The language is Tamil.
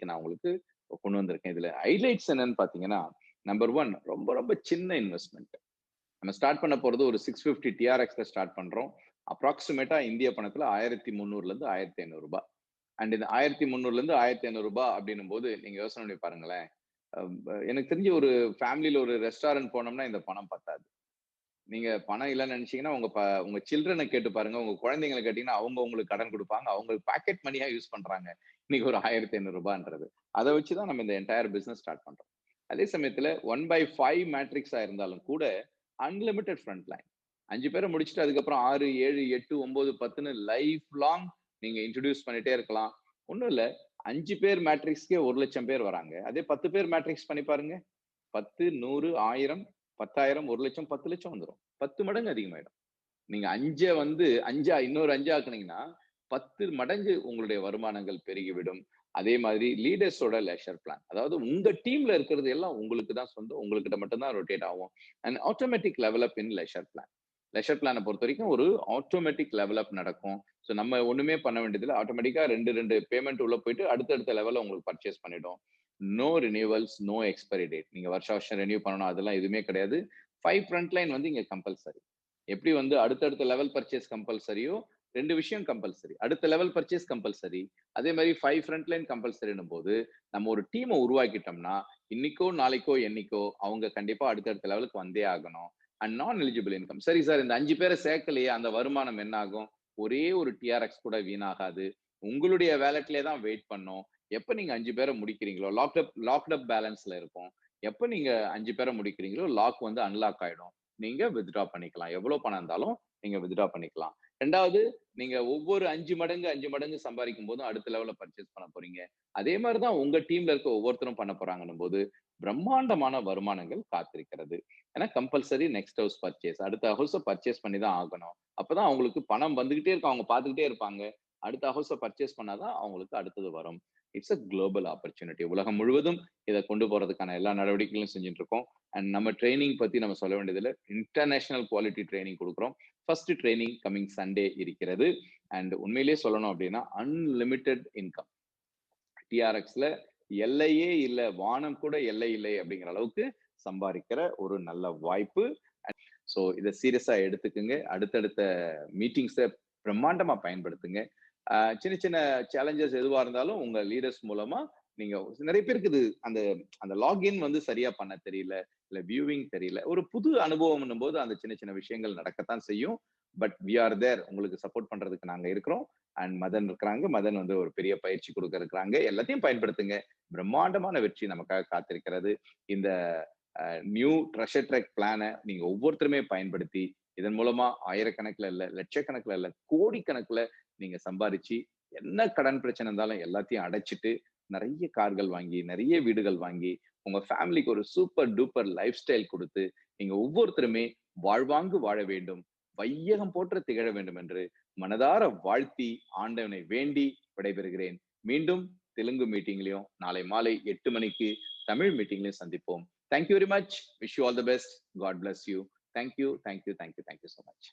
நான் உங்களுக்கு கொண்டு வந்திருக்கேன். இதுல ஹைலைட்ஸ் என்னன்னு பாத்தீங்கன்னா, நம்பர் 1 ரொம்ப ரொம்ப சின்ன இன்வெஸ்ட்மென்ட். நம்ம ஸ்டார்ட் பண்ண போறது ஒரு 650 டிஆர்எக்ஸ்ல ஸ்டார்ட் பண்றோம். அப்ராக்ஸிமேட்டா இந்திய பணத்துல ரூ. 1300ல இருந்து ரூ. 1500. அண்ட் இந்த ரூ. 1300ல இருந்து ரூ. 1500 அப்படின்னும் போது நீங்க யோசனை பண்ணி பாருங்களேன். எனக்கு தெரிஞ்சு ஒரு ஃபேமிலில ஒரு ரெஸ்டாரண்ட் போனோம்னா இந்த பணம் பத்தாது. நீங்க பணம் இல்லன்னு நினைச்சீங்கன்னா, உங்க சில்ட்ரன கேட்டு பாருங்க. உங்க குழந்தைங்கள கேட்டீங்கன்னா, அவங்க உங்களுக்கு கடன் குடுப்பாங்க. அவங்க பாக்கெட் மணியா யூஸ் பண்றாங்க. இன்னைக்கு ஒரு ரூ. 1500ன்றது. அத வச்சு தான் நம்ம இந்த என்டையர் பிசினஸ் ஸ்டார்ட் பண்றோம். அதே சமயத்துல 1/5 மேட்ரிக்ஸா இருந்தாலும் கூட, அன்லிமிட்டட் ஃப்ரண்ட் லைன். 5 பேர முடிச்சுட்டு அதுக்கப்புறம் 6, 7, 8, 9, 10ன்னு லைஃப் லாங் நீங்க இன்ட்ரோடியூஸ் பண்ணிட்டே இருக்கலாம். ஒண்ணும் இல்ல. 5 பேர் மேட்ரிக்ஸ்க்கே 1,00,000 பேர் வராங்க. அதே 10 பேர் மேட்ரிக்ஸ் பண்ணி பாருங்க. 10, 100, 1000, 10,000, 1,00,000, 10,00,000 வந்துரும். 10 மடங்கு அதிகமாயிடும். நீங்க 5 வந்து 5 இன்னொரு 5 ஆக்குனீங்கன்னா, 10 மடங்கு உங்களுடைய வருமானங்கள் பெருகிவிடும். அதே மாதிரி லீடர்ஸோட லெஷர் பிளான். அதாவது உங்க டீம்ல இருக்கிறது எல்லாம் உங்களுக்கு தான் சொந்தம். உங்ககிட்ட மட்டும் தான் ரொட்டேட் ஆகும். And automatic level up in leisure plan. Leisure பிளான பொறுத்தவரைக்கும் ஒரு ஆட்டோமேட்டிக் லெவலப் நடக்கும். சோ நம்ம ஒண்ணுமே பண்ண வேண்டியதில்ல. ஆட்டோமேட்டிக்கா 2 பேமெண்ட் உள்ள போயிட்டு அடுத்தடுத்த லெவல்ல உங்களுக்கு பர்ச்சேஸ் பண்ணிடும். No renewals, no expiry date. நீங்க வருஷம் ரெனியூ பண்ணணும் அதெல்லாம் எதுவுமே கிடையாது. 5 ஃப்ரண்ட் லைன் வந்து இங்க கம்பல்சரி. எப்படி வந்து அடுத்தடுத்த லெவல் பர்ச்சேஸ் கம்பல்சரியோ 2 விஷயம் கம்பல்சரி. அடுத்த லெவல் பர்ச்சேஸ் கம்பல்சரி. அதே மாதிரி 5 ஃப்ரண்ட் லைன் கம்பல்சரின்னும் போது நம்ம ஒரு டீமை உருவாக்கிட்டோம்னா இன்னைக்கோ நாளைக்கோ என்னைக்கோ அவங்க கண்டிப்பா அடுத்தடுத்த லெவலுக்கு வந்தே ஆகணும். அண்ட் நான் எலிஜிபிள் இன்கம். சரி சார், இந்த 5 பேரை சேர்க்கலையே, அந்த வருமானம் என்ன ஆகும்? ஒரே ஒரு டிஆர்எக்ஸ் கூட வீணாகாது. உங்களுடைய வேலட்லயே தான் வெயிட் பண்ணும். எப்ப நீங்க 5 பேரை முடிக்கிறீங்களோ, லாக்ட் அப் பேலன்ஸ்ல இருக்கும். எப்ப நீங்க 5 பேரை முடிக்கிறீங்களோ, லாக் வந்து அன்லாக் ஆயிடும். நீங்க வித்ட்ரா பண்ணிக்கலாம். எவ்வளவு பணம் இருந்தாலும் நீங்க வித்ட்ரா பண்ணிக்கலாம். 2வது, நீங்க ஒவ்வொரு 5 மடங்கு 5 மடங்கு சம்பாதிக்கும் போதும் அடுத்த லெவல்ல பர்ச்சேஸ் பண்ண போறீங்க. அதே மாதிரி தான் உங்க டீம்ல இருக்க ஒவ்வொருத்தரும் பண்ண போறாங்கன்னும் போது பிரம்மாண்டமான வருமானங்கள் காத்திருக்கிறது. ஏன்னா கம்பல்சரி நெக்ஸ்ட் ஹவுஸ் பர்ச்சேஸ். அடுத்த ஹவுஸ பர்ச்சேஸ் பண்ணி தான் ஆகணும். அப்பதான் அவங்களுக்கு பணம் வந்துகிட்டே இருக்கும். அவங்க பார்த்துக்கிட்டே இருப்பாங்க. அடுத்த ஹவுஸ பர்ச்சேஸ் பண்ணாதான் அவங்களுக்கு அடுத்தது வரும். It's a global opportunity. உலகம் முழுவதும் இதை கொண்டு போறதுக்கான எல்லா நடவடிக்கைகளும் செஞ்சுட்டு இருக்கோம். அண்ட் நம்ம ட்ரைனிங் பத்தி நம்ம சொல்ல வேண்டியதில்லை. இன்டர்நேஷனல் குவாலிட்டி ட்ரைனிங் கொடுக்குறோம். ஃபர்ஸ்ட் ட்ரைனிங் கமிங் சண்டே இருக்கிறது. அண்ட் உண்மையிலேயே சொல்லணும் அப்படின்னா அன்லிமிட்டெட் இன்கம். டிஆர்எக்ஸ்ல எல்லையே இல்லை, வானம் கூட எல்லை இல்லை அப்படிங்கிற அளவுக்கு சம்பாதிக்கிற ஒரு நல்ல வாய்ப்பு. ஸோ இதை சீரியஸா எடுத்துக்குங்க. அடுத்தடுத்த மீட்டிங்ஸை பிரம்மாண்டமா பயன்படுத்துங்க. சின்ன சின்ன சேலஞ்சஸ் எதுவா இருந்தாலும் உங்க லீடர்ஸ் மூலமா நீங்க நிறைய பேருக்கு இது அந்த அந்த லாகின் வந்து சரியா பண்ண தெரியல, இல்ல வியூவிங் தெரியல. ஒரு புது அனுபவம் போது அந்த சின்ன சின்ன விஷயங்கள் நடக்கத்தான் செய்யும். But we are there. உங்களுக்கு சப்போர்ட் பண்றதுக்கு நாங்க இருக்கிறோம். அண்ட் மதன் இருக்கிறாங்க. மதன் வந்து ஒரு பெரிய பயிற்சி கொடுக்க இருக்கிறாங்க. எல்லாத்தையும் பயன்படுத்துங்க. பிரம்மாண்டமான வெற்றி நமக்காக காத்திருக்கிறது. இந்த நியூ ட்ரெஷர் ட்ரெக் பிளானை நீங்க ஒவ்வொருத்தருமே பயன்படுத்தி இதன் மூலமா ஆயிரக்கணக்கில் இல்ல, லட்சக்கணக்கில் இல்ல, கோடிக்கணக்கில் நீங்க சம்பாதிச்சு என்ன கடன் பிரச்சனை இருந்தாலும் எல்லாத்தையும் அடைச்சிட்டு நிறைய கார்கள் வாங்கி, நிறைய வீடுகள் வாங்கி, உங்க ஃபேமிலிக்கு ஒரு சூப்பர் டூப்பர் லைஃப் ஸ்டைல் கொடுத்து நீங்க ஒவ்வொருத்தருமே வாழ்வாங்கு வாழ வேண்டும், வையகம் போற்ற திகழ வேண்டும் என்று மனதார வாழ்த்தி ஆண்டவனை வேண்டி விடைபெறுகிறேன். மீண்டும் தெலுங்கு மீட்டிங்லயும் நாளை மாலை 8 மணிக்கு தமிழ் மீட்டிங்லயும் சந்திப்போம். Thank you very much. Wish you all the best. God bless you. Thank you. Thank you. Thank you. Thank you so much.